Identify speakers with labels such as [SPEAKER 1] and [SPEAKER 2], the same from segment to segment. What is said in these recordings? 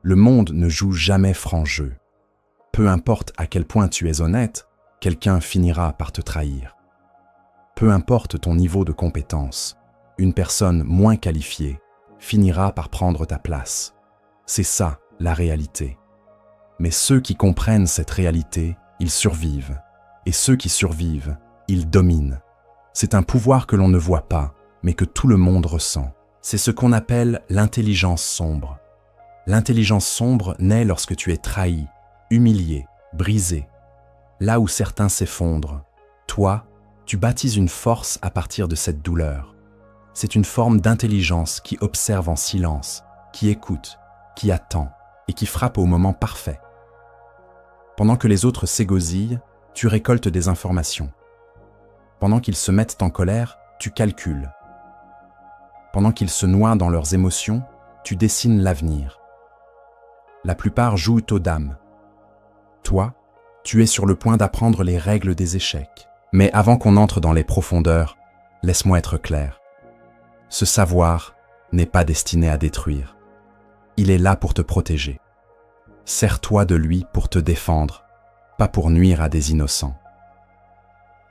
[SPEAKER 1] Le monde ne joue jamais franc jeu. Peu importe à quel point tu es honnête, quelqu'un finira par te trahir. Peu importe ton niveau de compétence, une personne moins qualifiée finira par prendre ta place. C'est ça, la réalité. Mais ceux qui comprennent cette réalité, ils survivent. Et ceux qui survivent, ils dominent. C'est un pouvoir que l'on ne voit pas, mais que tout le monde ressent. C'est ce qu'on appelle l'intelligence sombre. L'intelligence sombre naît lorsque tu es trahi, humilié, brisé. Là où certains s'effondrent, toi, tu bâtis une force à partir de cette douleur. C'est une forme d'intelligence qui observe en silence, qui écoute, qui attend et qui frappe au moment parfait. Pendant que les autres s'égosillent, tu récoltes des informations. Pendant qu'ils se mettent en colère, tu calcules. Pendant qu'ils se noient dans leurs émotions, tu dessines l'avenir. La plupart jouent aux dames. Toi, tu es sur le point d'apprendre les règles des échecs. Mais avant qu'on entre dans les profondeurs, laisse-moi être clair. Ce savoir n'est pas destiné à détruire. Il est là pour te protéger. Sers-toi de lui pour te défendre, pas pour nuire à des innocents.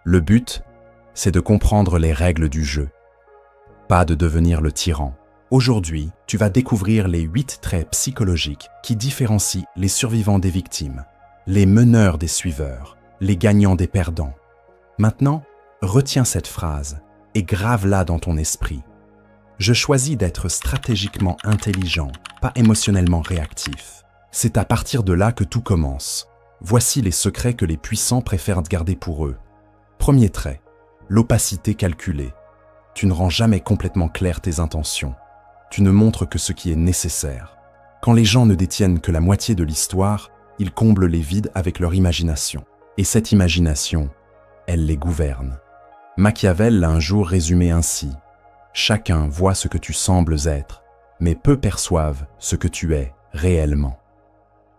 [SPEAKER 1] Le but, c'est de comprendre les règles du jeu, pas de devenir le tyran. Aujourd'hui, tu vas découvrir les 8 traits psychologiques qui différencient les survivants des victimes, les meneurs des suiveurs, les gagnants des perdants. Maintenant, retiens cette phrase et grave-la dans ton esprit. Je choisis d'être stratégiquement intelligent, pas émotionnellement réactif. C'est à partir de là que tout commence. Voici les secrets que les puissants préfèrent garder pour eux. Premier trait, l'opacité calculée. Tu ne rends jamais complètement clair tes intentions. Tu ne montres que ce qui est nécessaire. Quand les gens ne détiennent que la moitié de l'histoire, ils comblent les vides avec leur imagination. Et cette imagination, elle les gouverne. Machiavel l'a un jour résumé ainsi. Chacun voit ce que tu sembles être, mais peu perçoivent ce que tu es réellement.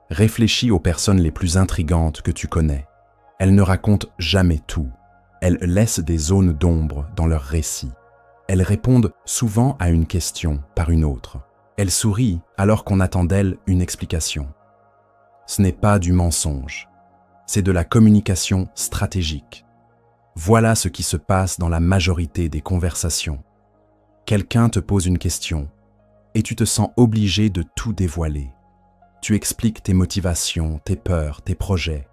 [SPEAKER 1] Réfléchis aux personnes les plus intrigantes que tu connais. Elles ne racontent jamais tout. Elles laissent des zones d'ombre dans leurs récits. Elles répondent souvent à une question par une autre. Elles sourient alors qu'on attend d'elles une explication. Ce n'est pas du mensonge, c'est de la communication stratégique. Voilà ce qui se passe dans la majorité des conversations. Quelqu'un te pose une question et tu te sens obligé de tout dévoiler. Tu expliques tes motivations, tes peurs, tes projets.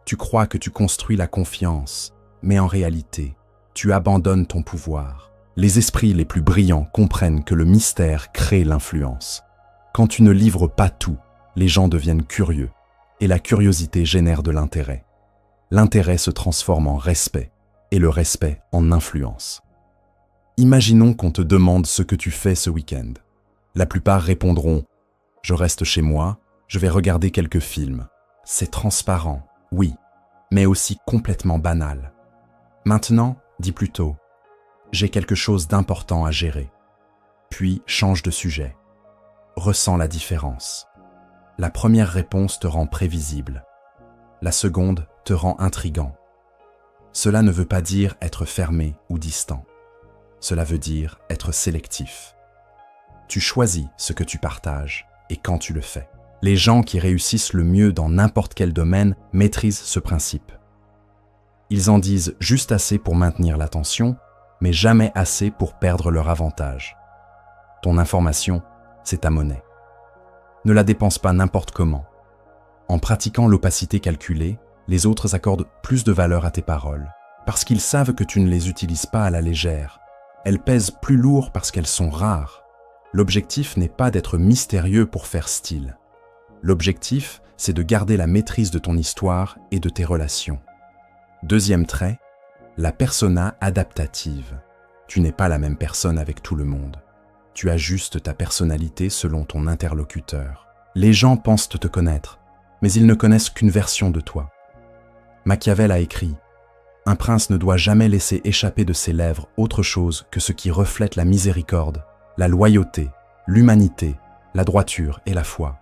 [SPEAKER 1] Tu crois que tu construis la confiance, mais en réalité, tu abandonnes ton pouvoir. Les esprits les plus brillants comprennent que le mystère crée l'influence. Quand tu ne livres pas tout, les gens deviennent curieux, et la curiosité génère de l'intérêt. L'intérêt se transforme en respect, et le respect en influence. Imaginons qu'on te demande ce que tu fais ce week-end. La plupart répondront « Je reste chez moi, je vais regarder quelques films ». C'est transparent, oui, mais aussi complètement banal. Maintenant, dis plutôt « J'ai quelque chose d'important à gérer ». Puis change de sujet. Ressens la différence. La première réponse te rend prévisible. La seconde te rend intrigant. Cela ne veut pas dire être fermé ou distant. Cela veut dire être sélectif. Tu choisis ce que tu partages et quand tu le fais. Les gens qui réussissent le mieux dans n'importe quel domaine maîtrisent ce principe. Ils en disent juste assez pour maintenir l'attention, mais jamais assez pour perdre leur avantage. Ton information, c'est ta monnaie. Ne la dépense pas n'importe comment. En pratiquant l'opacité calculée, les autres accordent plus de valeur à tes paroles, parce qu'ils savent que tu ne les utilises pas à la légère. Elles pèsent plus lourd parce qu'elles sont rares. L'objectif n'est pas d'être mystérieux pour faire style. L'objectif, c'est de garder la maîtrise de ton histoire et de tes relations. Deuxième trait, la persona adaptative. Tu n'es pas la même personne avec tout le monde. Tu ajustes ta personnalité selon ton interlocuteur. Les gens pensent te connaître, mais ils ne connaissent qu'une version de toi. Machiavel a écrit « Un prince ne doit jamais laisser échapper de ses lèvres autre chose que ce qui reflète la miséricorde, la loyauté, l'humanité, la droiture et la foi.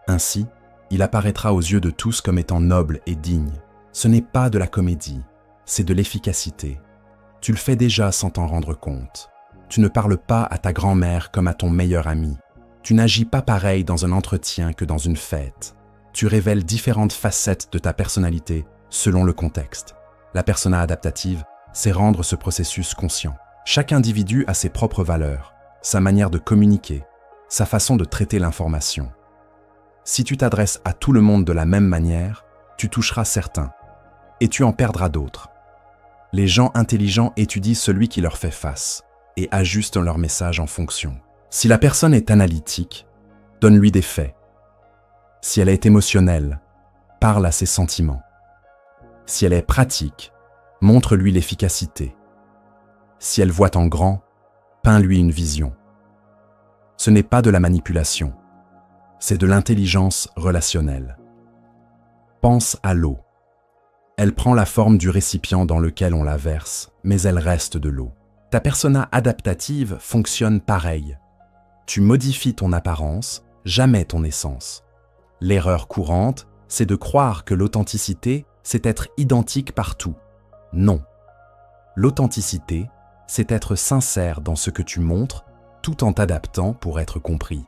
[SPEAKER 1] Ainsi, il apparaîtra aux yeux de tous comme étant noble et digne. Ce n'est pas de la comédie, c'est de l'efficacité. Tu le fais déjà sans t'en rendre compte. Tu ne parles pas à ta grand-mère comme à ton meilleur ami. Tu n'agis pas pareil dans un entretien que dans une fête. Tu révèles différentes facettes de ta personnalité selon le contexte. La persona adaptative, c'est rendre ce processus conscient. Chaque individu a ses propres valeurs, sa manière de communiquer, sa façon de traiter l'information. Si tu t'adresses à tout le monde de la même manière, tu toucheras certains et tu en perdras d'autres. Les gens intelligents étudient celui qui leur fait face et ajustent leur message en fonction. Si la personne est analytique, donne-lui des faits. Si elle est émotionnelle, parle à ses sentiments. Si elle est pratique, montre-lui l'efficacité. Si elle voit en grand, peins-lui une vision. Ce n'est pas de la manipulation, c'est de l'intelligence relationnelle. Pense à l'eau. Elle prend la forme du récipient dans lequel on la verse, mais elle reste de l'eau. Ta persona adaptative fonctionne pareil. Tu modifies ton apparence, jamais ton essence. L'erreur courante, c'est de croire que l'authenticité, c'est être identique partout. Non. L'authenticité, c'est être sincère dans ce que tu montres, tout en t'adaptant pour être compris.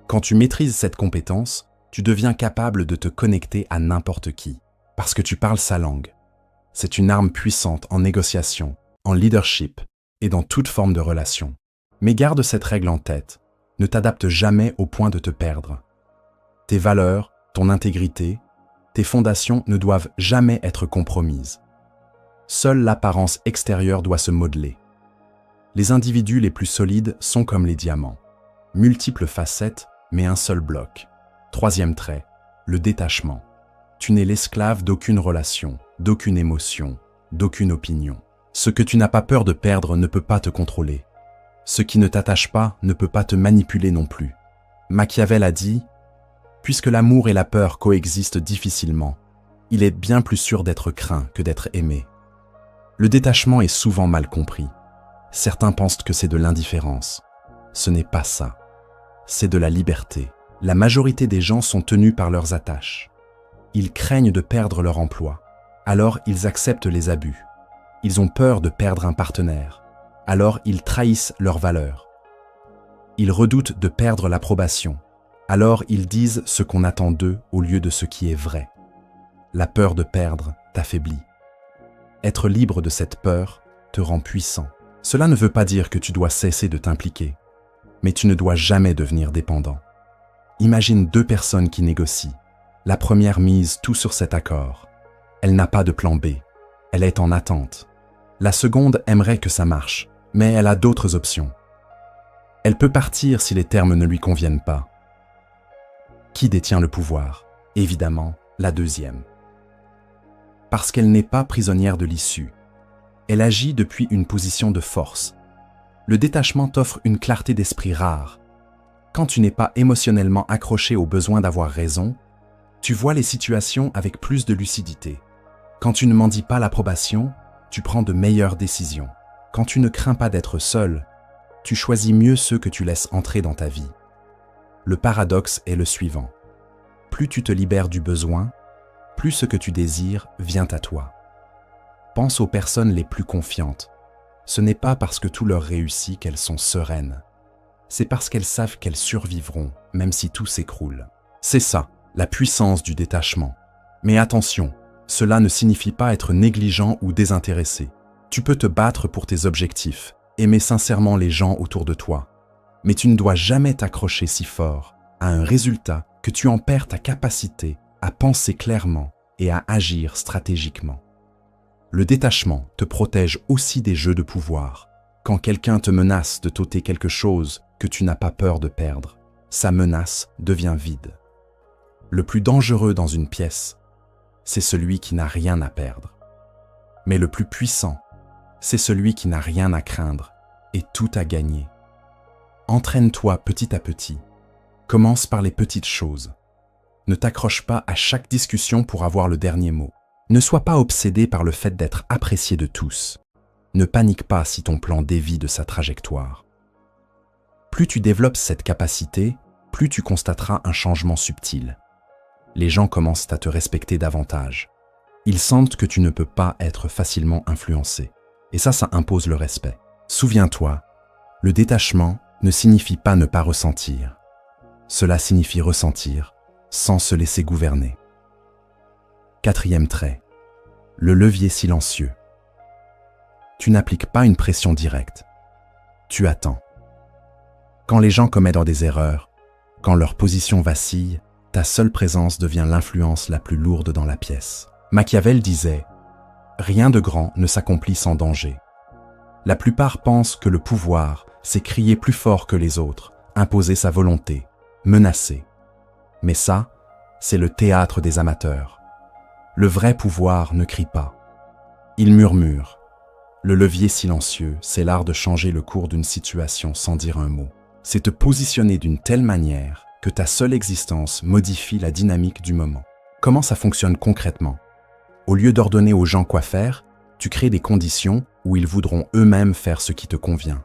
[SPEAKER 1] Quand tu maîtrises cette compétence, tu deviens capable de te connecter à n'importe qui, parce que tu parles sa langue. C'est une arme puissante en négociation, en leadership et dans toute forme de relation. Mais garde cette règle en tête, ne t'adapte jamais au point de te perdre. Tes valeurs, ton intégrité, tes fondations ne doivent jamais être compromises. Seule l'apparence extérieure doit se modeler. Les individus les plus solides sont comme les diamants. Multiples facettes, mais un seul bloc. Troisième trait, le détachement. Tu n'es l'esclave d'aucune relation, d'aucune émotion, d'aucune opinion. Ce que tu n'as pas peur de perdre ne peut pas te contrôler. Ce qui ne t'attache pas ne peut pas te manipuler non plus. Machiavel a dit « Puisque l'amour et la peur coexistent difficilement, il est bien plus sûr d'être craint que d'être aimé. » Le détachement est souvent mal compris. Certains pensent que c'est de l'indifférence. Ce n'est pas ça. C'est de la liberté. La majorité des gens sont tenus par leurs attaches. Ils craignent de perdre leur emploi. Alors ils acceptent les abus. Ils ont peur de perdre un partenaire. Alors ils trahissent leurs valeurs. Ils redoutent de perdre l'approbation. Alors ils disent ce qu'on attend d'eux au lieu de ce qui est vrai. La peur de perdre t'affaiblit. Être libre de cette peur te rend puissant. Cela ne veut pas dire que tu dois cesser de t'impliquer, mais tu ne dois jamais devenir dépendant. Imagine deux personnes qui négocient. La première mise tout sur cet accord. Elle n'a pas de plan B. Elle est en attente. La seconde aimerait que ça marche, mais elle a d'autres options. Elle peut partir si les termes ne lui conviennent pas. Qui détient le pouvoir? Évidemment, la deuxième. Parce qu'elle n'est pas prisonnière de l'issue. Elle agit depuis une position de force. Le détachement t'offre une clarté d'esprit rare. Quand tu n'es pas émotionnellement accroché au besoin d'avoir raison, tu vois les situations avec plus de lucidité. Quand tu ne mendis pas l'approbation, tu prends de meilleures décisions. Quand tu ne crains pas d'être seul, tu choisis mieux ceux que tu laisses entrer dans ta vie. Le paradoxe est le suivant. Plus tu te libères du besoin, plus ce que tu désires vient à toi. Pense aux personnes les plus confiantes. Ce n'est pas parce que tout leur réussit qu'elles sont sereines. C'est parce qu'elles savent qu'elles survivront, même si tout s'écroule. C'est ça, la puissance du détachement. Mais attention, cela ne signifie pas être négligent ou désintéressé. Tu peux te battre pour tes objectifs, aimer sincèrement les gens autour de toi. Mais tu ne dois jamais t'accrocher si fort à un résultat que tu en perds ta capacité à penser clairement et à agir stratégiquement. Le détachement te protège aussi des jeux de pouvoir. Quand quelqu'un te menace de t'ôter quelque chose que tu n'as pas peur de perdre, sa menace devient vide. Le plus dangereux dans une pièce, c'est celui qui n'a rien à perdre. Mais le plus puissant, c'est celui qui n'a rien à craindre et tout à gagner. Entraîne-toi petit à petit. Commence par les petites choses. Ne t'accroche pas à chaque discussion pour avoir le dernier mot. Ne sois pas obsédé par le fait d'être apprécié de tous. Ne panique pas si ton plan dévie de sa trajectoire. Plus tu développes cette capacité, plus tu constateras un changement subtil. Les gens commencent à te respecter davantage. Ils sentent que tu ne peux pas être facilement influencé. Et ça impose le respect. Souviens-toi, le détachement ne signifie pas ne pas ressentir. Cela signifie ressentir, sans se laisser gouverner. Quatrième trait, le levier silencieux. Tu n'appliques pas une pression directe. Tu attends. Quand les gens commettent des erreurs, quand leur position vacille, ta seule présence devient l'influence la plus lourde dans la pièce. Machiavel disait « Rien de grand ne s'accomplit sans danger ». La plupart pensent que le pouvoir, c'est crier plus fort que les autres, imposer sa volonté, menacer. Mais ça, c'est le théâtre des amateurs. Le vrai pouvoir ne crie pas. Il murmure. Le levier silencieux, c'est l'art de changer le cours d'une situation sans dire un mot. C'est te positionner d'une telle manière que ta seule existence modifie la dynamique du moment. Comment ça fonctionne concrètement? Au lieu d'ordonner aux gens quoi faire, tu crées des conditions où ils voudront eux-mêmes faire ce qui te convient.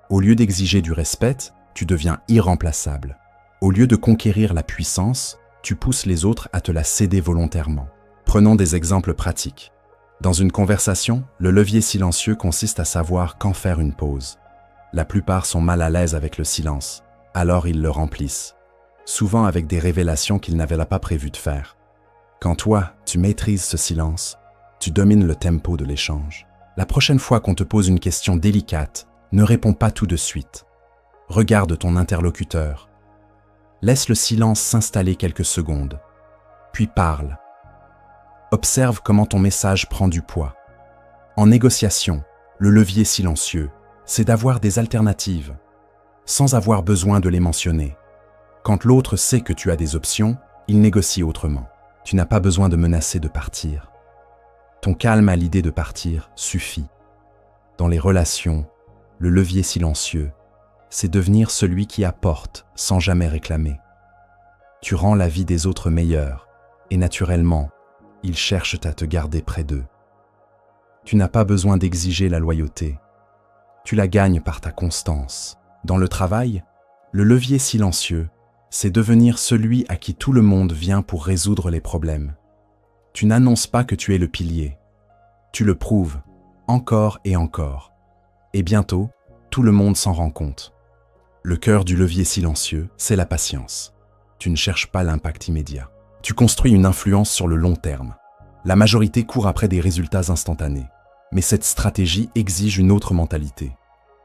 [SPEAKER 1] Au lieu d'exiger du respect, tu deviens irremplaçable. Au lieu de conquérir la puissance, tu pousses les autres à te la céder volontairement. Prenons des exemples pratiques. Dans une conversation, le levier silencieux consiste à savoir quand faire une pause. La plupart sont mal à l'aise avec le silence, alors ils le remplissent, souvent avec des révélations qu'ils n'avaient pas prévu de faire. Quand toi, tu maîtrises ce silence, tu domines le tempo de l'échange. La prochaine fois qu'on te pose une question délicate, ne réponds pas tout de suite. Regarde ton interlocuteur. Laisse le silence s'installer quelques secondes, puis parle. Observe comment ton message prend du poids. En négociation, le levier silencieux, c'est d'avoir des alternatives, sans avoir besoin de les mentionner. Quand l'autre sait que tu as des options, il négocie autrement. Tu n'as pas besoin de menacer de partir. Ton calme à l'idée de partir suffit. Dans les relations, le levier silencieux, c'est devenir celui qui apporte sans jamais réclamer. Tu rends la vie des autres meilleure et naturellement, ils cherchent à te garder près d'eux. Tu n'as pas besoin d'exiger la loyauté. Tu la gagnes par ta constance. Dans le travail, le levier silencieux, c'est devenir celui à qui tout le monde vient pour résoudre les problèmes. Tu n'annonces pas que tu es le pilier. Tu le prouves, encore et encore. Et bientôt, tout le monde s'en rend compte. Le cœur du levier silencieux, c'est la patience. Tu ne cherches pas l'impact immédiat. Tu construis une influence sur le long terme. La majorité court après des résultats instantanés. Mais cette stratégie exige une autre mentalité.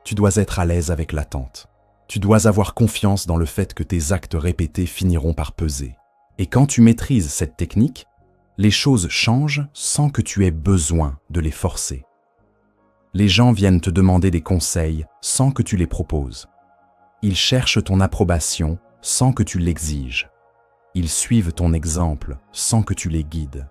[SPEAKER 1] Tu dois être à l'aise avec l'attente. Tu dois avoir confiance dans le fait que tes actes répétés finiront par peser. Et quand tu maîtrises cette technique, les choses changent sans que tu aies besoin de les forcer. Les gens viennent te demander des conseils sans que tu les proposes. Ils cherchent ton approbation sans que tu l'exiges. Ils suivent ton exemple sans que tu les guides.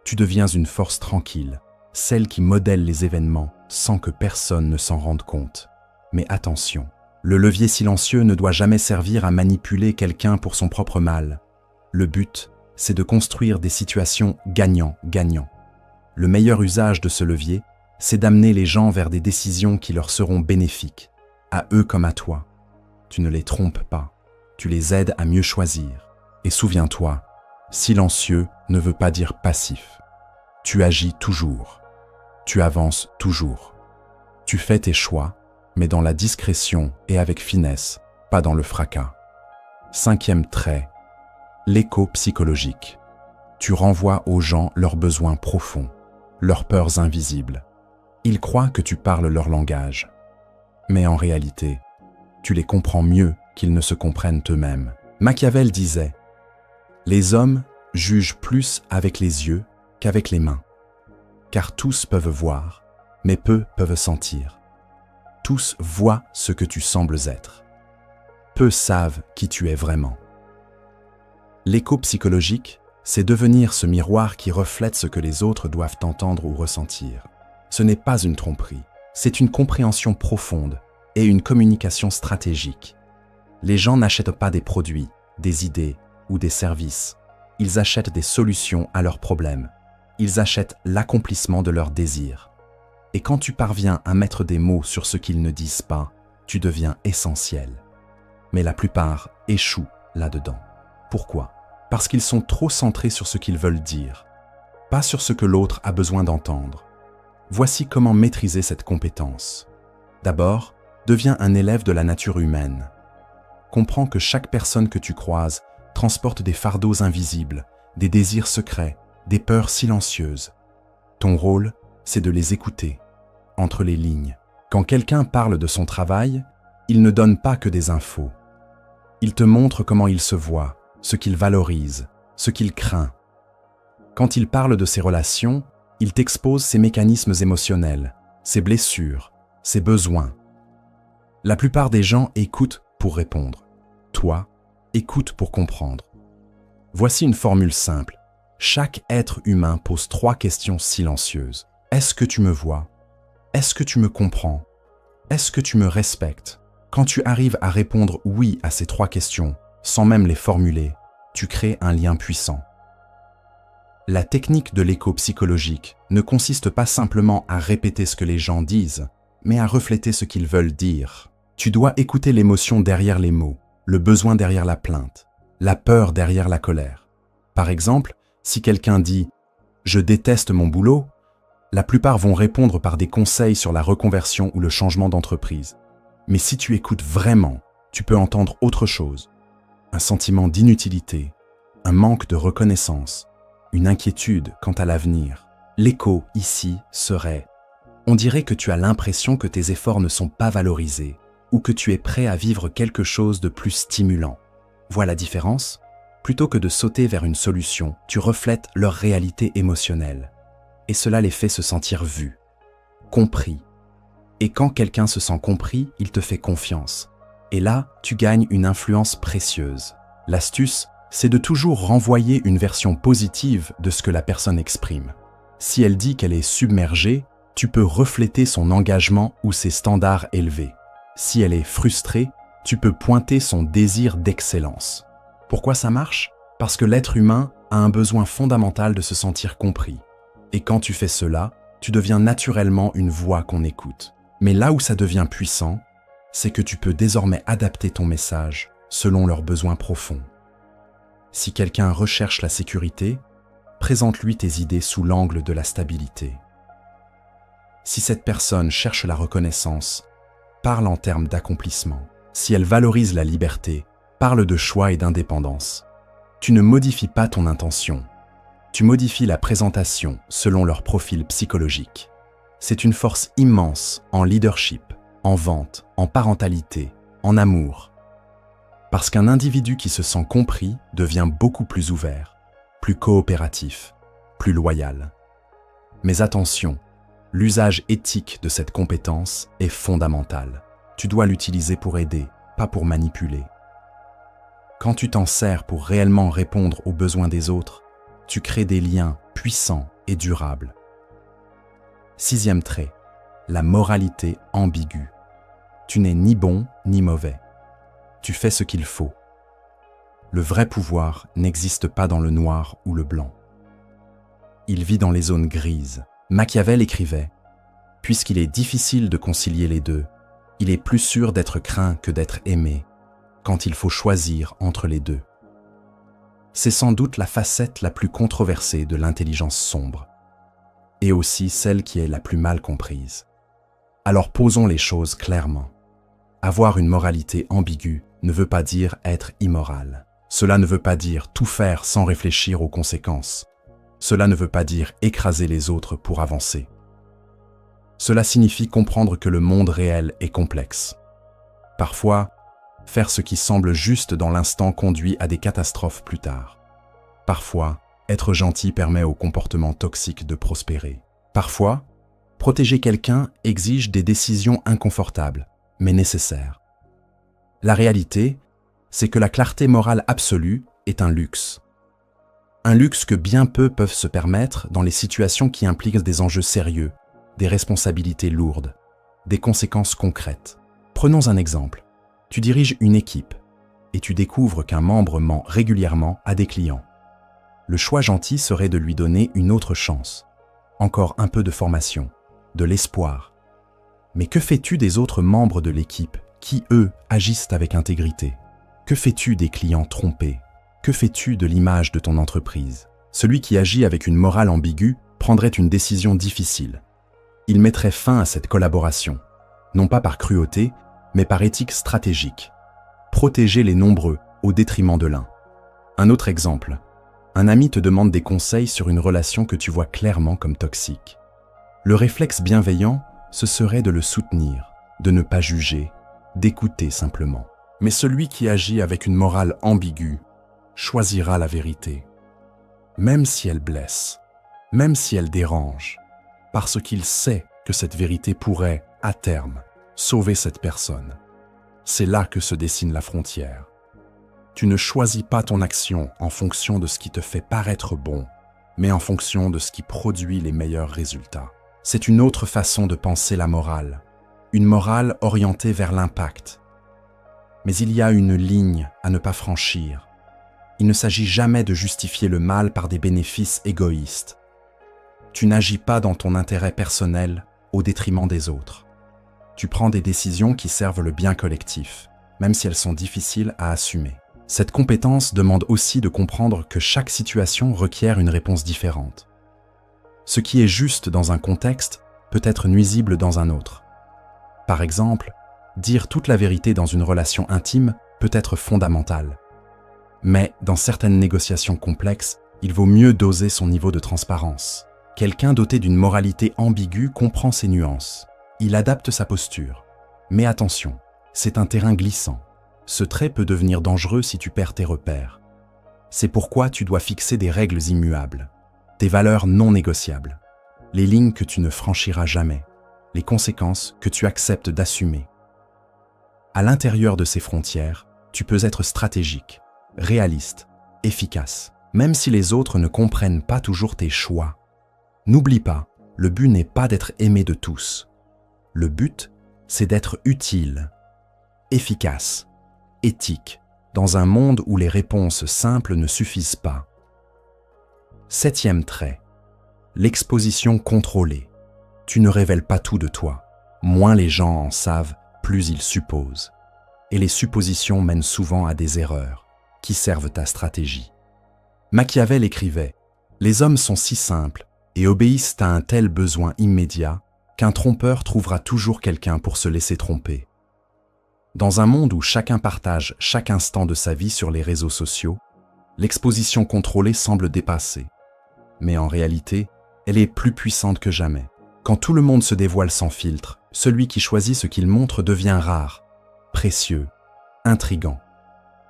[SPEAKER 1] Tu deviens une force tranquille, celle qui modèle les événements sans que personne ne s'en rende compte. Mais attention, le levier silencieux ne doit jamais servir à manipuler quelqu'un pour son propre mal. Le but, c'est de construire des situations gagnant-gagnant. Le meilleur usage de ce levier, c'est d'amener les gens vers des décisions qui leur seront bénéfiques, à eux comme à toi. Tu ne les trompes pas, tu les aides à mieux choisir. Et souviens-toi, silencieux ne veut pas dire passif. Tu agis toujours, tu avances toujours. Tu fais tes choix, mais dans la discrétion et avec finesse, pas dans le fracas. Cinquième trait, l'écho psychologique. Tu renvoies aux gens leurs besoins profonds, leurs peurs invisibles. Ils croient que tu parles leur langage. Mais en réalité, tu les comprends mieux qu'ils ne se comprennent eux-mêmes. Machiavel disait « Les hommes jugent plus avec les yeux qu'avec les mains, car tous peuvent voir, mais peu peuvent sentir. Tous voient ce que tu sembles être. Peu savent qui tu es vraiment. » L'écho psychologique, c'est devenir ce miroir qui reflète ce que les autres doivent entendre ou ressentir. Ce n'est pas une tromperie, c'est une compréhension profonde et une communication stratégique. Les gens n'achètent pas des produits, des idées ou des services. Ils achètent des solutions à leurs problèmes. Ils achètent l'accomplissement de leurs désirs. Et quand tu parviens à mettre des mots sur ce qu'ils ne disent pas, tu deviens essentiel. Mais la plupart échouent là-dedans. Pourquoi ? Parce qu'ils sont trop centrés sur ce qu'ils veulent dire, pas sur ce que l'autre a besoin d'entendre. Voici comment maîtriser cette compétence. D'abord, deviens un élève de la nature humaine. comprends que chaque personne que tu croises transporte des fardeaux invisibles, des désirs secrets, des peurs silencieuses. Ton rôle, c'est de les écouter, entre les lignes. Quand quelqu'un parle de son travail, il ne donne pas que des infos. Il te montre comment il se voit, ce qu'il valorise, ce qu'il craint. Quand il parle de ses relations, il t'expose ses mécanismes émotionnels, ses blessures, ses besoins. La plupart des gens écoutent pour répondre. Toi, écoute pour comprendre. Voici une formule simple. Chaque être humain pose 3 questions silencieuses. Est-ce que tu me vois? Est-ce que tu me comprends? Est-ce que tu me respectes? Quand tu arrives à répondre oui à ces 3 questions, sans même les formuler, tu crées un lien puissant. La technique de l'écho psychologique ne consiste pas simplement à répéter ce que les gens disent, mais à refléter ce qu'ils veulent dire. Tu dois écouter l'émotion derrière les mots, le besoin derrière la plainte, la peur derrière la colère. Par exemple, si quelqu'un dit « Je déteste mon boulot », la plupart vont répondre par des conseils sur la reconversion ou le changement d'entreprise. Mais si tu écoutes vraiment, tu peux entendre autre chose. Un sentiment d'inutilité, un manque de reconnaissance, une inquiétude quant à l'avenir. L'écho ici serait « On dirait que tu as l'impression que tes efforts ne sont pas valorisés ou que tu es prêt à vivre quelque chose de plus stimulant. » Vois la différence? Plutôt que de sauter vers une solution, tu reflètes leur réalité émotionnelle. Et cela les fait se sentir vus, compris. Et quand quelqu'un se sent compris, il te fait confiance. Et là, tu gagnes une influence précieuse. L'astuce, c'est de toujours renvoyer une version positive de ce que la personne exprime. Si elle dit qu'elle est submergée, tu peux refléter son engagement ou ses standards élevés. Si elle est frustrée, tu peux pointer son désir d'excellence. Pourquoi ça marche? Parce que l'être humain a un besoin fondamental de se sentir compris. Et quand tu fais cela, tu deviens naturellement une voix qu'on écoute. Mais là où ça devient puissant, c'est que tu peux désormais adapter ton message selon leurs besoins profonds. Si quelqu'un recherche la sécurité, présente-lui tes idées sous l'angle de la stabilité. Si cette personne cherche la reconnaissance, parle en termes d'accomplissement. Si elle valorise la liberté, parle de choix et d'indépendance. Tu ne modifies pas ton intention. Tu modifies la présentation selon leur profil psychologique. C'est une force immense en leadership, en vente, en parentalité, en amour. Parce qu'un individu qui se sent compris devient beaucoup plus ouvert, plus coopératif, plus loyal. Mais attention, l'usage éthique de cette compétence est fondamental. Tu dois l'utiliser pour aider, pas pour manipuler. Quand tu t'en sers pour réellement répondre aux besoins des autres, tu crées des liens puissants et durables. 6e trait, la moralité ambiguë. Tu n'es ni bon ni mauvais. Tu fais ce qu'il faut. Le vrai pouvoir n'existe pas dans le noir ou le blanc. Il vit dans les zones grises. Machiavel écrivait « Puisqu'il est difficile de concilier les deux, il est plus sûr d'être craint que d'être aimé, quand il faut choisir entre les deux. » C'est sans doute la facette la plus controversée de l'intelligence sombre, et aussi celle qui est la plus mal comprise. Alors posons les choses clairement. Avoir une moralité ambiguë ne veut pas dire être immoral. Cela ne veut pas dire tout faire sans réfléchir aux conséquences. Cela ne veut pas dire écraser les autres pour avancer. Cela signifie comprendre que le monde réel est complexe. Parfois, faire ce qui semble juste dans l'instant conduit à des catastrophes plus tard. Parfois, être gentil permet au comportement toxique de prospérer. Parfois, protéger quelqu'un exige des décisions inconfortables, mais nécessaires. La réalité, c'est que la clarté morale absolue est un luxe. Un luxe que bien peu peuvent se permettre dans les situations qui impliquent des enjeux sérieux, des responsabilités lourdes, des conséquences concrètes. Prenons un exemple. Tu diriges une équipe et tu découvres qu'un membre ment régulièrement à des clients. Le choix gentil serait de lui donner une autre chance. Encore un peu de formation, de l'espoir. Mais que fais-tu des autres membres de l'équipe qui, eux, agissent avec intégrité? Que fais-tu des clients trompés? Que fais-tu de l'image de ton entreprise? Celui qui agit avec une morale ambiguë prendrait une décision difficile. Il mettrait fin à cette collaboration, non pas par cruauté, mais par éthique stratégique. protéger les nombreux au détriment de l'un. Un autre exemple. Un ami te demande des conseils sur une relation que tu vois clairement comme toxique. Le réflexe bienveillant, ce serait de le soutenir, de ne pas juger, d'écouter simplement. Mais celui qui agit avec une morale ambiguë choisira la vérité, même si elle blesse, même si elle dérange, parce qu'il sait que cette vérité pourrait, à terme, sauver cette personne. C'est là que se dessine la frontière. Tu ne choisis pas ton action en fonction de ce qui te fait paraître bon, mais en fonction de ce qui produit les meilleurs résultats. C'est une autre façon de penser la morale, une morale orientée vers l'impact. Mais il y a une ligne à ne pas franchir. Il ne s'agit jamais de justifier le mal par des bénéfices égoïstes. Tu n'agis pas dans ton intérêt personnel au détriment des autres. Tu prends des décisions qui servent le bien collectif, même si elles sont difficiles à assumer. Cette compétence demande aussi de comprendre que chaque situation requiert une réponse différente. Ce qui est juste dans un contexte peut être nuisible dans un autre. Par exemple, dire toute la vérité dans une relation intime peut être fondamental. Mais dans certaines négociations complexes, il vaut mieux doser son niveau de transparence. Quelqu'un doté d'une moralité ambiguë comprend ses nuances. Il adapte sa posture. Mais attention, c'est un terrain glissant. Ce trait peut devenir dangereux si tu perds tes repères. C'est pourquoi tu dois fixer des règles immuables, des valeurs non négociables, les lignes que tu ne franchiras jamais, les conséquences que tu acceptes d'assumer. À l'intérieur de ces frontières, tu peux être stratégique, réaliste, efficace, même si les autres ne comprennent pas toujours tes choix. N'oublie pas, le but n'est pas d'être aimé de tous. Le but, c'est d'être utile, efficace, éthique, dans un monde où les réponses simples ne suffisent pas. 7e trait, l'exposition contrôlée. Tu ne révèles pas tout de toi. Moins les gens en savent, plus ils supposent. Et les suppositions mènent souvent à des erreurs, qui servent ta stratégie. Machiavel écrivait « Les hommes sont si simples et obéissent à un tel besoin immédiat qu'un trompeur trouvera toujours quelqu'un pour se laisser tromper. » Dans un monde où chacun partage chaque instant de sa vie sur les réseaux sociaux, l'exposition contrôlée semble dépassée. Mais en réalité, elle est plus puissante que jamais. Quand tout le monde se dévoile sans filtre, celui qui choisit ce qu'il montre devient rare, précieux, intrigant.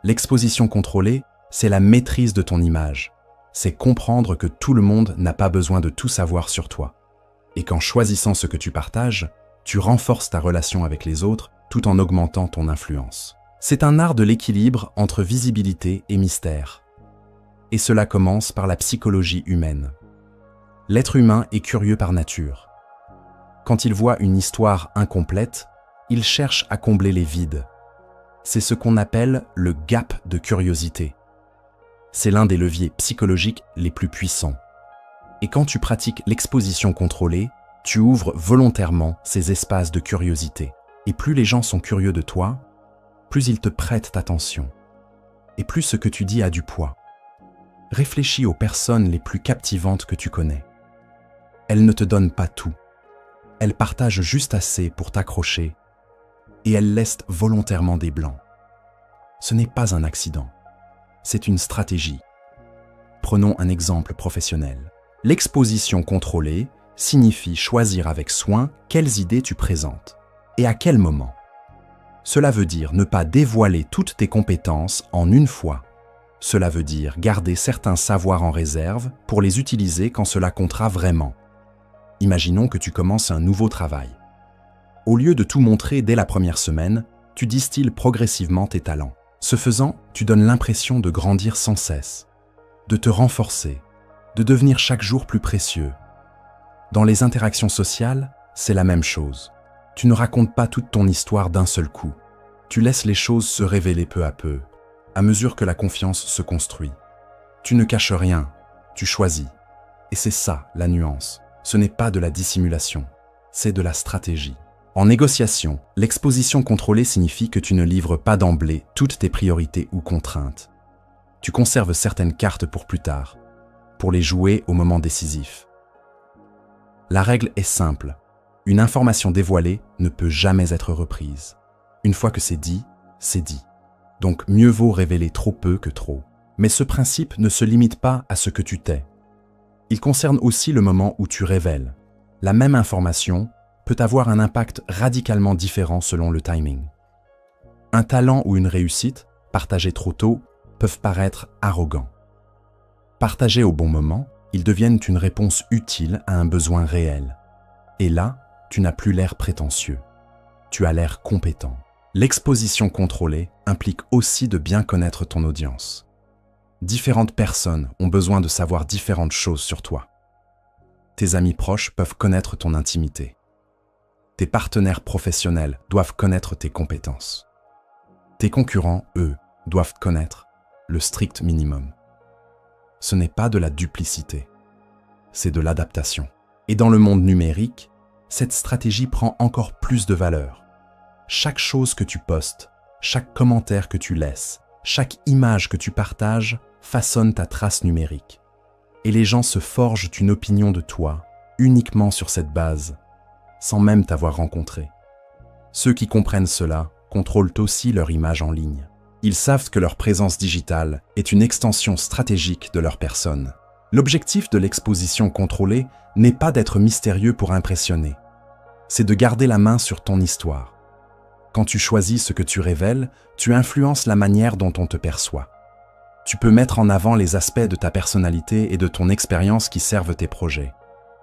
[SPEAKER 1] L'exposition contrôlée, c'est la maîtrise de ton image. C'est comprendre que tout le monde n'a pas besoin de tout savoir sur toi. Et qu'en choisissant ce que tu partages, tu renforces ta relation avec les autres tout en augmentant ton influence. C'est un art de l'équilibre entre visibilité et mystère. Et cela commence par la psychologie humaine. L'être humain est curieux par nature. Quand il voit une histoire incomplète, il cherche à combler les vides. C'est ce qu'on appelle le gap de curiosité. C'est l'un des leviers psychologiques les plus puissants. Et quand tu pratiques l'exposition contrôlée, tu ouvres volontairement ces espaces de curiosité. Et plus les gens sont curieux de toi, plus ils te prêtent attention. Et plus ce que tu dis a du poids. Réfléchis aux personnes les plus captivantes que tu connais. Elles ne te donnent pas tout. Elles partagent juste assez pour t'accrocher et elles laissent volontairement des blancs. Ce n'est pas un accident. C'est une stratégie. Prenons un exemple professionnel. L'exposition contrôlée signifie choisir avec soin quelles idées tu présentes. Et à quel moment? Cela veut dire ne pas dévoiler toutes tes compétences en une fois. Cela veut dire garder certains savoirs en réserve pour les utiliser quand cela comptera vraiment. Imaginons que tu commences un nouveau travail. Au lieu de tout montrer dès la première semaine, tu distilles progressivement tes talents. Ce faisant, tu donnes l'impression de grandir sans cesse, de te renforcer, de devenir chaque jour plus précieux. Dans les interactions sociales, c'est la même chose. Tu ne racontes pas toute ton histoire d'un seul coup. Tu laisses les choses se révéler peu, à mesure que la confiance se construit. Tu ne caches rien, tu choisis. Et c'est ça, la nuance. Ce n'est pas de la dissimulation, c'est de la stratégie. En négociation, l'exposition contrôlée signifie que tu ne livres pas d'emblée toutes tes priorités ou contraintes. Tu conserves certaines cartes pour plus tard, pour les jouer au moment décisif. La règle est simple. Une information dévoilée ne peut jamais être reprise. Une fois que c'est dit, c'est dit. Donc mieux vaut révéler trop peu que trop. Mais ce principe ne se limite pas à ce que tu tais. Il concerne aussi le moment où tu révèles. La même information peut avoir un impact radicalement différent selon le timing. Un talent ou une réussite, partagés trop tôt, peuvent paraître arrogants. Partagés au bon moment, ils deviennent une réponse utile à un besoin réel. Et là, tu n'as plus l'air prétentieux. Tu as l'air compétent. L'exposition contrôlée implique aussi de bien connaître ton audience. Différentes personnes ont besoin de savoir différentes choses sur toi. Tes amis proches peuvent connaître ton intimité. Tes partenaires professionnels doivent connaître tes compétences. Tes concurrents, eux, doivent connaître le strict minimum. Ce n'est pas de la duplicité, c'est de l'adaptation. Et dans le monde numérique, cette stratégie prend encore plus de valeur. Chaque chose que tu postes, chaque commentaire que tu laisses, chaque image que tu partages façonne ta trace numérique. Et les gens se forgent une opinion de toi uniquement sur cette base, sans même t'avoir rencontré. Ceux qui comprennent cela contrôlent aussi leur image en ligne. Ils savent que leur présence digitale est une extension stratégique de leur personne. L'objectif de l'exposition contrôlée n'est pas d'être mystérieux pour impressionner. C'est de garder la main sur ton histoire. Quand tu choisis ce que tu révèles, tu influences la manière dont on te perçoit. Tu peux mettre en avant les aspects de ta personnalité et de ton expérience qui servent tes projets.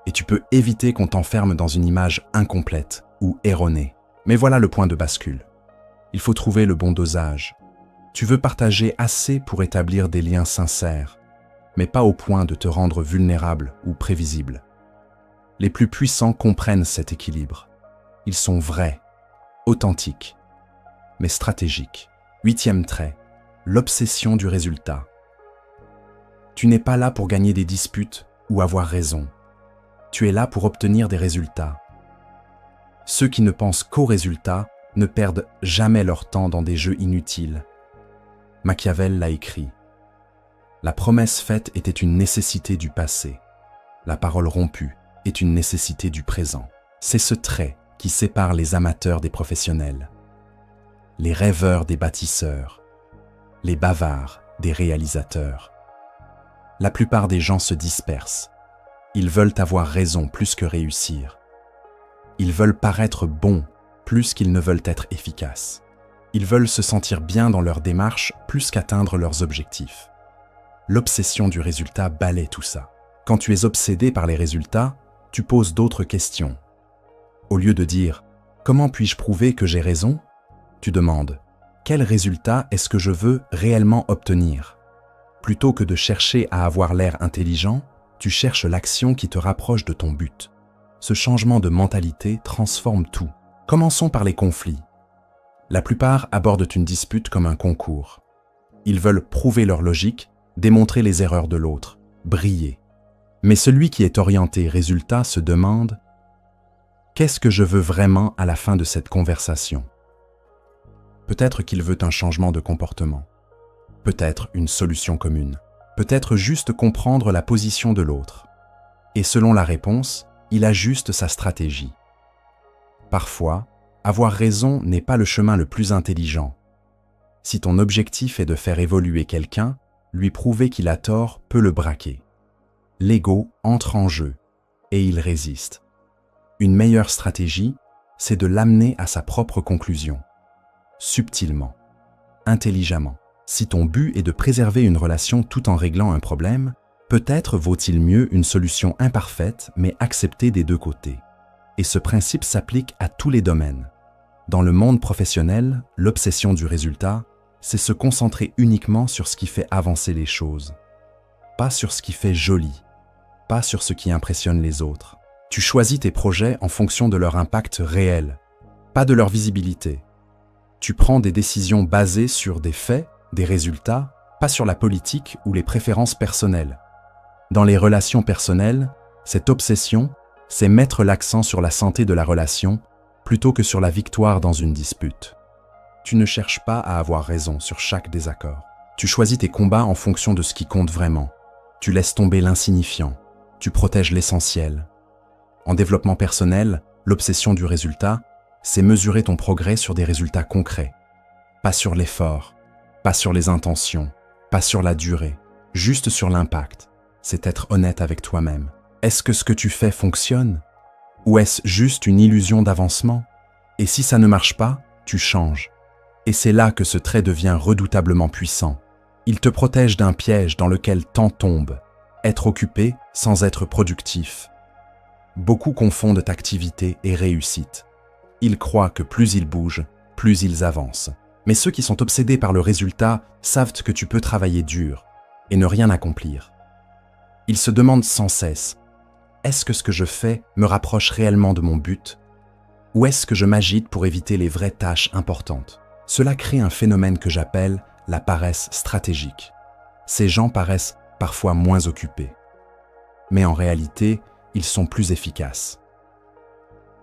[SPEAKER 1] Et tu peux éviter qu'on t'enferme dans une image incomplète ou erronée. Mais voilà le point de bascule. Il faut trouver le bon dosage. Tu veux partager assez pour établir des liens sincères, mais pas au point de te rendre vulnérable ou prévisible. Les plus puissants comprennent cet équilibre. Ils sont vrais, authentiques, mais stratégiques. 8e trait, l'obsession du résultat. Tu n'es pas là pour gagner des disputes ou avoir raison. Tu es là pour obtenir des résultats. Ceux qui ne pensent qu'aux résultats ne perdent jamais leur temps dans des jeux inutiles. Machiavel l'a écrit. La promesse faite était une nécessité du passé. La parole rompue est une nécessité du présent. C'est ce trait qui sépare les amateurs des professionnels, les rêveurs des bâtisseurs, les bavards des réalisateurs. La plupart des gens se dispersent. Ils veulent avoir raison plus que réussir. Ils veulent paraître bons plus qu'ils ne veulent être efficaces. Ils veulent se sentir bien dans leur démarche plus qu'atteindre leurs objectifs. L'obsession du résultat balaie tout ça. Quand tu es obsédé par les résultats, tu poses d'autres questions. Au lieu de dire « Comment puis-je prouver que j'ai raison ?», tu demandes « Quel résultat est-ce que je veux réellement obtenir ?» Plutôt que de chercher à avoir l'air intelligent, tu cherches l'action qui te rapproche de ton but. Ce changement de mentalité transforme tout. Commençons par les conflits. La plupart abordent une dispute comme un concours. Ils veulent prouver leur logique, démontrer les erreurs de l'autre, briller. Mais celui qui est orienté résultat se demande « Qu'est-ce que je veux vraiment à la fin de cette conversation ?» Peut-être qu'il veut un changement de comportement, peut-être une solution commune, peut-être juste comprendre la position de l'autre. Et selon la réponse, il ajuste sa stratégie. Parfois, avoir raison n'est pas le chemin le plus intelligent. Si ton objectif est de faire évoluer quelqu'un, lui prouver qu'il a tort peut le braquer. L'ego entre en jeu et il résiste. Une meilleure stratégie, c'est de l'amener à sa propre conclusion. Subtilement, intelligemment. Si ton but est de préserver une relation tout en réglant un problème, peut-être vaut-il mieux une solution imparfaite mais acceptée des deux côtés. Et ce principe s'applique à tous les domaines. Dans le monde professionnel, l'obsession du résultat, c'est se concentrer uniquement sur ce qui fait avancer les choses. Pas sur ce qui fait joli, pas sur ce qui impressionne les autres. Tu choisis tes projets en fonction de leur impact réel, pas de leur visibilité. Tu prends des décisions basées sur des faits, des résultats, pas sur la politique ou les préférences personnelles. Dans les relations personnelles, cette obsession, c'est mettre l'accent sur la santé de la relation plutôt que sur la victoire dans une dispute. Tu ne cherches pas à avoir raison sur chaque désaccord. Tu choisis tes combats en fonction de ce qui compte vraiment. Tu laisses tomber l'insignifiant. Tu protèges l'essentiel. En développement personnel, l'obsession du résultat, c'est mesurer ton progrès sur des résultats concrets, pas sur l'effort, Pas sur les intentions, pas sur la durée, juste sur l'impact. C'est être honnête avec toi-même. Est-ce que ce que tu fais fonctionne? Ou est-ce juste une illusion d'avancement? Et si ça ne marche pas, tu changes. Et c'est là que ce trait devient redoutablement puissant. Il te protège d'un piège dans lequel tant tombe, être occupé sans être productif. Beaucoup confondent activité et réussite. Ils croient que plus ils bougent, plus ils avancent. Mais ceux qui sont obsédés par le résultat savent que tu peux travailler dur et ne rien accomplir. Ils se demandent sans cesse, est-ce que ce que je fais me rapproche réellement de mon but? Ou est-ce que je m'agite pour éviter les vraies tâches importantes? Cela crée un phénomène que j'appelle la paresse stratégique. Ces gens paraissent parfois moins occupés. Mais en réalité, ils sont plus efficaces.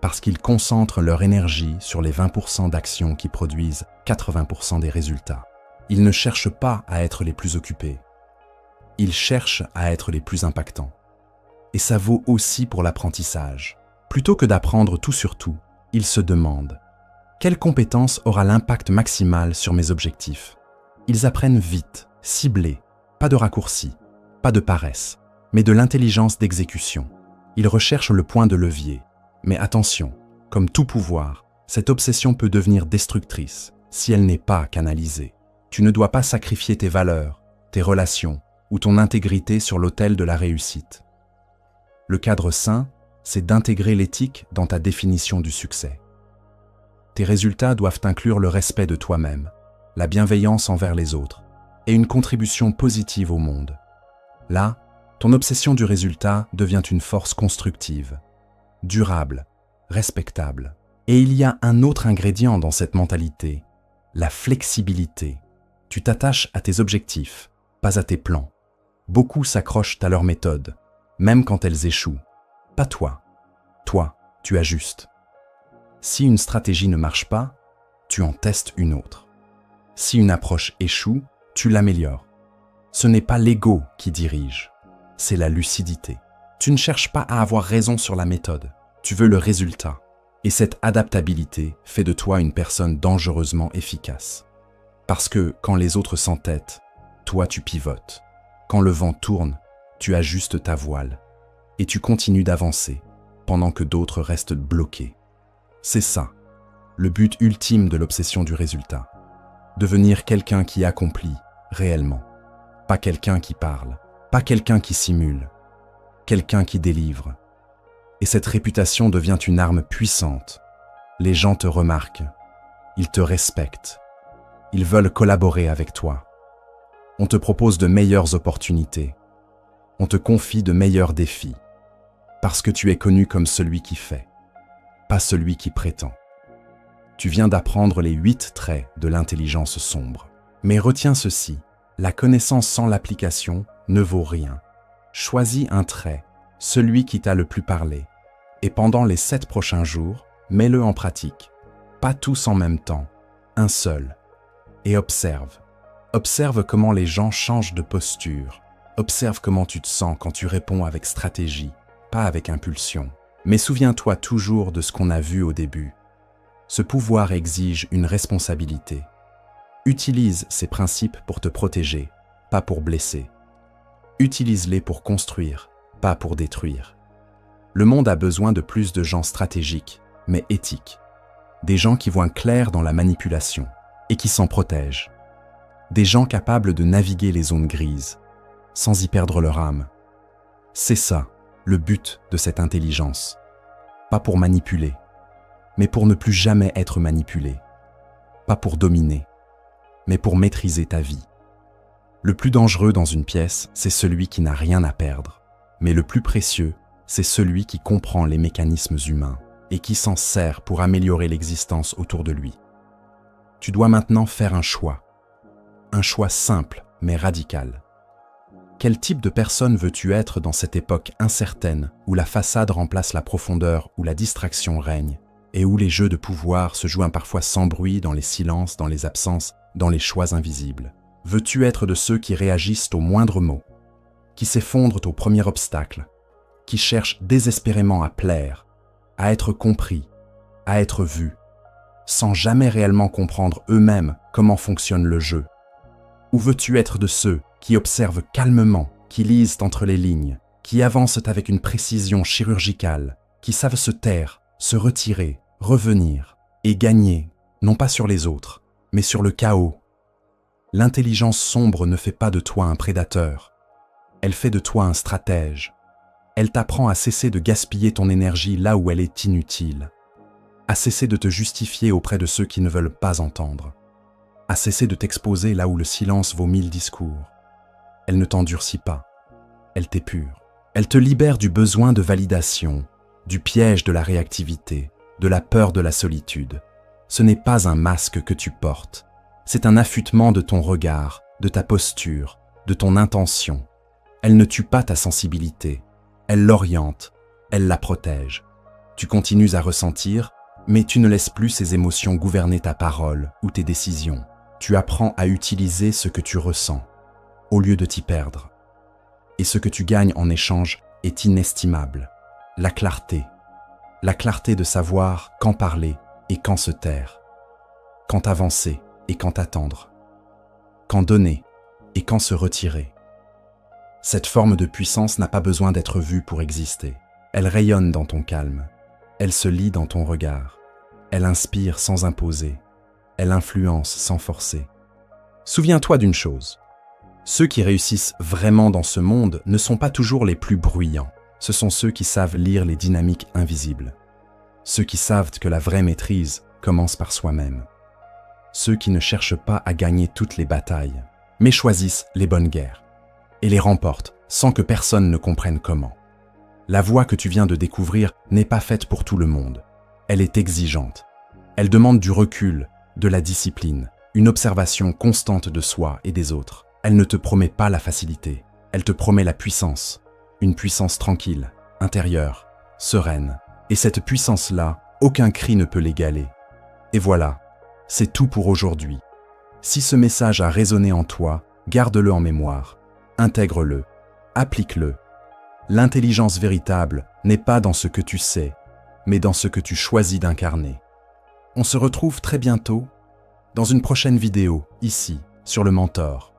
[SPEAKER 1] Parce qu'ils concentrent leur énergie sur les 20% d'actions qui produisent 80% des résultats. Ils ne cherchent pas à être les plus occupés. Ils cherchent à être les plus impactants. Et ça vaut aussi pour l'apprentissage. Plutôt que d'apprendre tout sur tout, ils se demandent « Quelle compétence aura l'impact maximal sur mes objectifs ?» Ils apprennent vite, ciblés, pas de raccourcis, pas de paresse, mais de l'intelligence d'exécution. Ils recherchent le point de levier. Mais attention, comme tout pouvoir, cette obsession peut devenir destructrice si elle n'est pas canalisée. Tu ne dois pas sacrifier tes valeurs, tes relations ou ton intégrité sur l'autel de la réussite. Le cadre sain, c'est d'intégrer l'éthique dans ta définition du succès. Tes résultats doivent inclure le respect de toi-même, la bienveillance envers les autres et une contribution positive au monde. Là, ton obsession du résultat devient une force constructive, durable, respectable. Et il y a un autre ingrédient dans cette mentalité, la flexibilité. Tu t'attaches à tes objectifs, pas à tes plans. Beaucoup s'accrochent à leur méthode, même quand elles échouent. Pas toi. Toi, tu ajustes. Si une stratégie ne marche pas, tu en testes une autre. Si une approche échoue, tu l'améliores. Ce n'est pas l'ego qui dirige, c'est la lucidité. Tu ne cherches pas à avoir raison sur la méthode, tu veux le résultat. Et cette adaptabilité fait de toi une personne dangereusement efficace. Parce que quand les autres s'entêtent, toi tu pivotes. Quand le vent tourne, tu ajustes ta voile. Et tu continues d'avancer, pendant que d'autres restent bloqués. C'est ça, le but ultime de l'obsession du résultat. Devenir quelqu'un qui accomplit réellement. Pas quelqu'un qui parle, pas quelqu'un qui simule. Quelqu'un qui délivre. Et cette réputation devient une arme puissante. Les gens te remarquent, ils te respectent, ils veulent collaborer avec toi. On te propose de meilleures opportunités, on te confie de meilleurs défis, parce que tu es connu comme celui qui fait, pas celui qui prétend. Tu viens d'apprendre les 8 traits de l'intelligence sombre. Mais retiens ceci, la connaissance sans l'application ne vaut rien. Choisis un trait, celui qui t'a le plus parlé, et pendant les 7 prochains jours, mets-le en pratique. Pas tous en même temps, un seul. Et observe. Observe comment les gens changent de posture. Observe comment tu te sens quand tu réponds avec stratégie, pas avec impulsion. Mais souviens-toi toujours de ce qu'on a vu au début. Ce pouvoir exige une responsabilité. Utilise ces principes pour te protéger, pas pour blesser. Utilise-les pour construire, pas pour détruire. Le monde a besoin de plus de gens stratégiques, mais éthiques. Des gens qui voient clair dans la manipulation et qui s'en protègent. Des gens capables de naviguer les zones grises, sans y perdre leur âme. C'est ça, le but de cette intelligence. Pas pour manipuler, mais pour ne plus jamais être manipulé. Pas pour dominer, mais pour maîtriser ta vie. Le plus dangereux dans une pièce, c'est celui qui n'a rien à perdre. Mais le plus précieux, c'est celui qui comprend les mécanismes humains et qui s'en sert pour améliorer l'existence autour de lui. Tu dois maintenant faire un choix simple mais radical. Quel type de personne veux-tu être dans cette époque incertaine où la façade remplace la profondeur, où la distraction règne et où les jeux de pouvoir se jouent parfois sans bruit dans les silences, dans les absences, dans les choix invisibles? Veux-tu être de ceux qui réagissent au moindre mot, qui s'effondrent au premier obstacle, qui cherchent désespérément à plaire, à être compris, à être vus, sans jamais réellement comprendre eux-mêmes comment fonctionne le jeu? Ou veux-tu être de ceux qui observent calmement, qui lisent entre les lignes, qui avancent avec une précision chirurgicale, qui savent se taire, se retirer, revenir et gagner, non pas sur les autres, mais sur le chaos? L'intelligence sombre ne fait pas de toi un prédateur, elle fait de toi un stratège. Elle t'apprend à cesser de gaspiller ton énergie là où elle est inutile, à cesser de te justifier auprès de ceux qui ne veulent pas entendre, à cesser de t'exposer là où le silence vaut 1000 discours. Elle ne t'endurcit pas, elle t'épure. Elle te libère du besoin de validation, du piège de la réactivité, de la peur de la solitude. Ce n'est pas un masque que tu portes, c'est un affûtement de ton regard, de ta posture, de ton intention. Elle ne tue pas ta sensibilité, elle l'oriente, elle la protège. Tu continues à ressentir, mais tu ne laisses plus ces émotions gouverner ta parole ou tes décisions. Tu apprends à utiliser ce que tu ressens, au lieu de t'y perdre. Et ce que tu gagnes en échange est inestimable. La clarté de savoir quand parler et quand se taire, quand avancer et quand attendre, quand donner et quand se retirer. Cette forme de puissance n'a pas besoin d'être vue pour exister. Elle rayonne dans ton calme, elle se lit dans ton regard, elle inspire sans imposer, elle influence sans forcer. Souviens-toi d'une chose, ceux qui réussissent vraiment dans ce monde ne sont pas toujours les plus bruyants, ce sont ceux qui savent lire les dynamiques invisibles, ceux qui savent que la vraie maîtrise commence par soi-même, ceux qui ne cherchent pas à gagner toutes les batailles, mais choisissent les bonnes guerres et les remportent sans que personne ne comprenne comment. La voie que tu viens de découvrir n'est pas faite pour tout le monde. Elle est exigeante. Elle demande du recul, de la discipline, une observation constante de soi et des autres. Elle ne te promet pas la facilité. Elle te promet la puissance. Une puissance tranquille, intérieure, sereine. Et cette puissance-là, aucun cri ne peut l'égaler. Et voilà, c'est tout pour aujourd'hui. Si ce message a résonné en toi, garde-le en mémoire. Intègre-le, applique-le. L'intelligence véritable n'est pas dans ce que tu sais, mais dans ce que tu choisis d'incarner. On se retrouve très bientôt dans une prochaine vidéo, ici, sur le Mentor.